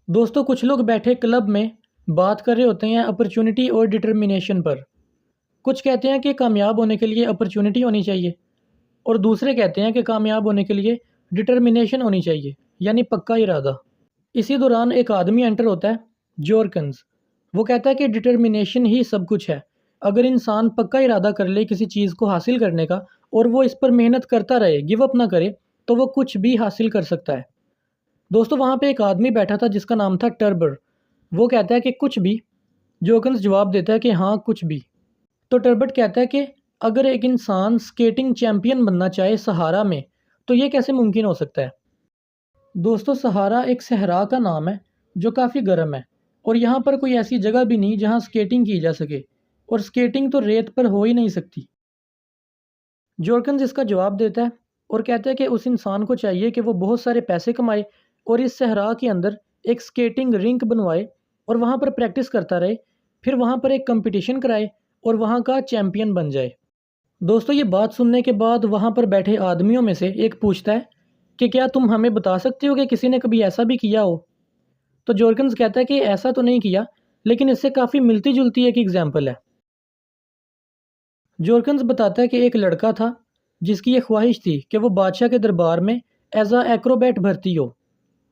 दोस्तों कुछ लोग बैठे क्लब में बात कर रहे होते हैं अपॉर्चुनिटी और डिटर्मिनेशन पर। कुछ कहते हैं कि कामयाब होने के लिए अपॉर्चुनिटी होनी चाहिए और दूसरे कहते हैं कि कामयाब होने के लिए डिटर्मिनेशन होनी चाहिए, यानी पक्का इरादा। इसी दौरान एक आदमी एंटर होता है, जॉर्कन्स। वो कहता है कि डिटर्मिनेशन ही सब कुछ है। अगर इंसान पक्का इरादा कर ले किसी चीज़ को हासिल करने का और वो इस पर मेहनत करता रहे, गिव अप ना करे, तो वो कुछ भी हासिल कर सकता है। दोस्तों वहाँ पे एक आदमी बैठा था जिसका नाम था टर्बर। वो कहता है कि कुछ भी। जोकन्स जवाब देता है कि हाँ कुछ भी। तो टर्बट कहता है कि अगर एक इंसान स्केटिंग चैंपियन बनना चाहे सहारा में, तो ये कैसे मुमकिन हो सकता है। दोस्तों सहारा एक सहरा का नाम है जो काफ़ी गर्म है और यहाँ पर कोई ऐसी जगह भी नहीं जहाँ स्केटिंग की जा सके, और स्केटिंग तो रेत पर हो ही नहीं सकती। जोर्कन्स इसका जवाब देता है और कहता है कि उस इंसान को चाहिए कि वो बहुत सारे पैसे कमाए और इस सहरा के अंदर एक स्केटिंग रिंक बनवाए और वहाँ पर प्रैक्टिस करता रहे, फिर वहाँ पर एक कंपटीशन कराए और वहाँ का चैम्पियन बन जाए। दोस्तों ये बात सुनने के बाद वहाँ पर बैठे आदमियों में से एक पूछता है कि क्या तुम हमें बता सकते हो कि किसी ने कभी ऐसा भी किया हो। तो जॉर्कन्स कहता है कि ऐसा तो नहीं किया, लेकिन इससे काफ़ी मिलती जुलती एक एग्जाम्पल है। जॉर्कन्स बताता है कि एक लड़का था जिसकी ये ख्वाहिश थी कि वो बादशाह के दरबार में एज आ एक्रोबैट भर्ती हो।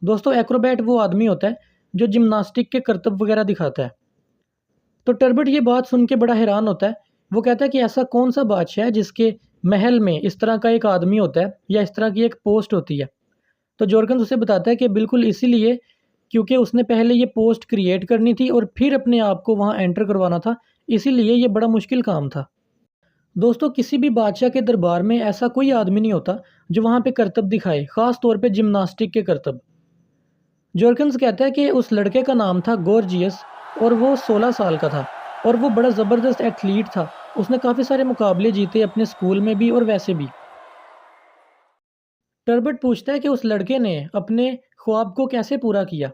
दोस्तों एक्रोबैट वो आदमी होता है जो जिम्नास्टिक के करतब वगैरह दिखाता है। तो टर्बट ये बात सुन के बड़ा हैरान होता है। वो कहता है कि ऐसा कौन सा बादशाह है जिसके महल में इस तरह का एक आदमी होता है या इस तरह की एक पोस्ट होती है। तो जॉर्गन्स उसे बताता है कि बिल्कुल इसीलिए, क्योंकि उसने पहले ये पोस्ट क्रिएट करनी थी और फिर अपने आप को वहाँ एंटर करवाना था, इसीलिए ये बड़ा मुश्किल काम था। दोस्तों किसी भी बादशाह के दरबार में ऐसा कोई आदमी नहीं होता जो वहाँ पे करतब दिखाए, ख़ास तौर पे जिम्नास्टिक के करतब। जॉर्कन्स कहता है कि उस लड़के का नाम था गॉर्जियस और वो 16 साल का था और वो बड़ा ज़बरदस्त एथलीट था। उसने काफ़ी सारे मुकाबले जीते अपने स्कूल में भी और वैसे भी। टर्बट पूछता है कि उस लड़के ने अपने ख्वाब को कैसे पूरा किया।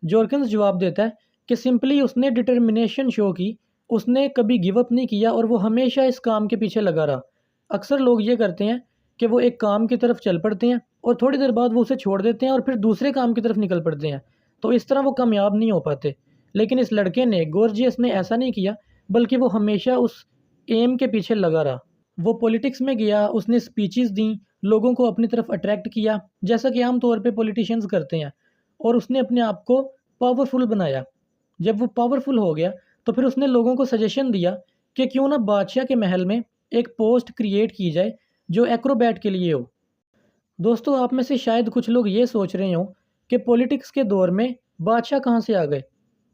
जॉर्कन्स जवाब देता है कि सिंपली उसने डिटर्मिनेशन शो की। उसने कभी गिव अप नहीं किया और वो हमेशा इस काम के पीछे लगा रहा। अक्सर लोग ये करते हैं कि वो एक काम की तरफ चल पड़ते हैं और थोड़ी देर बाद वो उसे छोड़ देते हैं और फिर दूसरे काम की तरफ निकल पड़ते हैं, तो इस तरह वो कामयाब नहीं हो पाते। लेकिन इस लड़के ने, गॉर्जियस ने, ऐसा नहीं किया, बल्कि वो हमेशा उस एम के पीछे लगा रहा। वो पॉलिटिक्स में गया, उसने स्पीचेस दी, लोगों को अपनी तरफ अट्रैक्ट किया जैसा कि आम तौर पे पॉलिटिशियंस करते हैं, और उसने अपने आप को पावरफुल बनाया। जब वो पावरफुल हो गया तो फिर उसने लोगों को सजेशन दिया कि क्यों ना बादशाह के महल में एक पोस्ट क्रिएट की जाए जो एक्रोबैट के लिए हो। दोस्तों आप में से शायद कुछ लोग ये सोच रहे हों कि पॉलिटिक्स के दौर में बादशाह कहाँ से आ गए,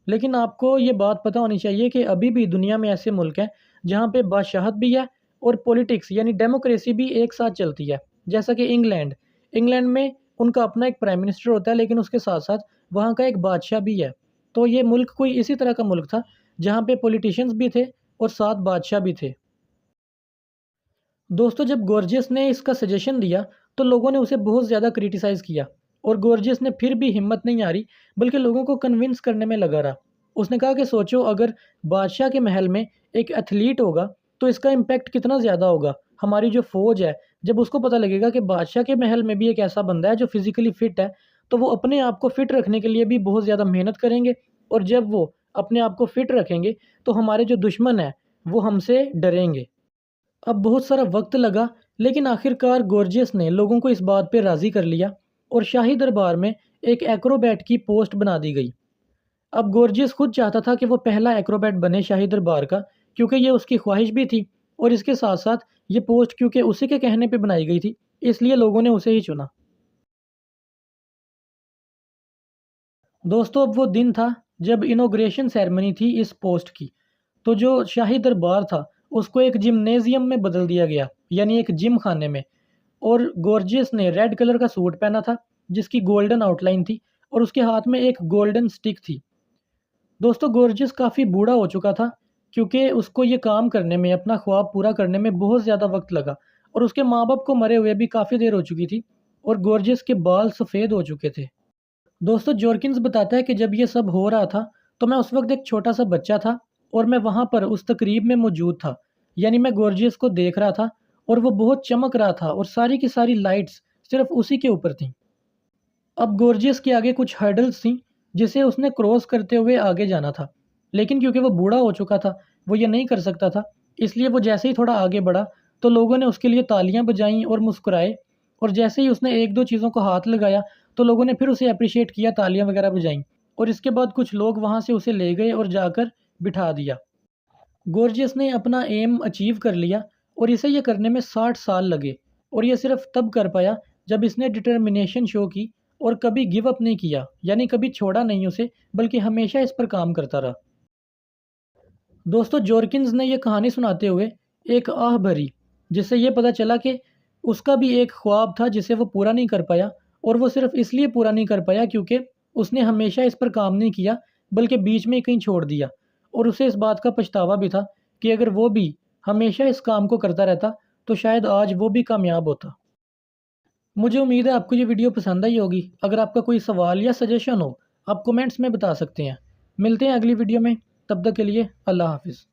लेकिन आपको ये बात पता होनी चाहिए कि अभी भी दुनिया में ऐसे मुल्क हैं जहाँ पे बादशाहत भी है और पॉलिटिक्स यानी डेमोक्रेसी भी एक साथ चलती है। जैसा कि इंग्लैंड इंग्लैंड में उनका अपना एक प्राइम मिनिस्टर होता है, लेकिन उसके साथ साथ वहाँ का एक बादशाह भी है। तो ये मुल्क कोई इसी तरह का मुल्क था जहाँ पे पॉलिटिशियंस भी थे और साथ बादशाह भी थे। दोस्तों जब गॉर्जियस ने इसका सजेशन दिया तो लोगों ने उसे बहुत ज़्यादा क्रिटिसाइज़ किया, और गॉर्जियस ने फिर भी हिम्मत नहीं हारी, बल्कि लोगों को कन्विंस करने में लगा रहा। उसने कहा कि सोचो, अगर बादशाह के महल में एक एथलीट होगा तो इसका इम्पैक्ट कितना ज़्यादा होगा। हमारी जो फ़ौज है, जब उसको पता लगेगा कि बादशाह के महल में भी एक ऐसा बंदा है जो फिज़िकली फ़िट है, तो वो अपने आप को फ़िट रखने के लिए भी बहुत ज़्यादा मेहनत करेंगे, और जब वो अपने आप को फ़िट रखेंगे तो हमारे जो दुश्मन हैं वो हमसे डरेंगे। अब बहुत सारा वक्त लगा, लेकिन आखिरकार गॉर्जियस ने लोगों को इस बात पे राज़ी कर लिया और शाही दरबार में एक एक्रोबैट की पोस्ट बना दी गई। अब गॉर्जियस खुद चाहता था कि वो पहला एक्रोबैट बने शाही दरबार का, क्योंकि ये उसकी ख्वाहिश भी थी, और इसके साथ साथ ये पोस्ट क्योंकि उसी के कहने पे बनाई गई थी, इसलिए लोगों ने उसे ही चुना। दोस्तों अब वो दिन था जब इनॉग्रेशन सेरेमनी थी इस पोस्ट की। तो जो शाही दरबार था उसको एक जिम्नेजियम में बदल दिया गया, यानी एक जिम खाने में। और गॉर्जियस ने रेड कलर का सूट पहना था जिसकी गोल्डन आउटलाइन थी, और उसके हाथ में एक गोल्डन स्टिक थी। दोस्तों गॉर्जियस काफ़ी बूढ़ा हो चुका था, क्योंकि उसको ये काम करने में, अपना ख्वाब पूरा करने में बहुत ज़्यादा वक्त लगा, और उसके माँ बाप को मरे हुए भी काफ़ी देर हो चुकी थी, और गॉर्जियस के बाल सफ़ेद हो चुके थे। दोस्तों जॉर्किंस बताता है कि जब ये सब हो रहा था तो मैं उस वक्त एक छोटा सा बच्चा था और मैं वहाँ पर उस तकरीब में मौजूद था, यानी मैं गॉर्जियस को देख रहा था और वो बहुत चमक रहा था और सारी की सारी लाइट्स सिर्फ उसी के ऊपर थीं। अब गॉर्जियस के आगे कुछ हर्डल्स थीं जिसे उसने क्रॉस करते हुए आगे जाना था। लेकिन क्योंकि वो बूढ़ा हो चुका था, वो ये नहीं कर सकता था, इसलिए वो जैसे ही थोड़ा आगे बढ़ा तो लोगों ने उसके लिए तालियां बजाईं और मुस्कुराए, और जैसे ही उसने एक दो चीज़ों को हाथ लगाया तो लोगों ने फिर उसे अप्रिशिएट किया, तालियां वगैरह बजाईं। और इसके बाद कुछ लोग वहाँ से उसे ले गए और जाकर बिठा दिया। गोर्जियस ने अपना एम अचीव कर लिया और इसे ये करने में 60 साल लगे, और ये सिर्फ तब कर पाया जब इसने डिटर्मिनेशन शो की और कभी गिव अप नहीं किया, यानी कभी छोड़ा नहीं उसे, बल्कि हमेशा इस पर काम करता रहा। दोस्तों, जॉर्किंस ने यह कहानी सुनाते हुए एक आह भरी, जिससे ये पता चला कि उसका भी एक ख्वाब था जिसे वो पूरा नहीं कर पाया, और वो सिर्फ इसलिए पूरा नहीं कर पाया क्योंकि उसने हमेशा इस पर काम नहीं किया, बल्कि बीच में ही कहीं छोड़ दिया। और उसे इस बात का पछतावा भी था कि अगर वो भी हमेशा इस काम को करता रहता तो शायद आज वो भी कामयाब होता। मुझे उम्मीद है आपको ये वीडियो पसंद आई होगी। अगर आपका कोई सवाल या सजेशन हो, आप कमेंट्स में बता सकते हैं। मिलते हैं अगली वीडियो में, तब तक के लिए अल्लाह हाफिज़।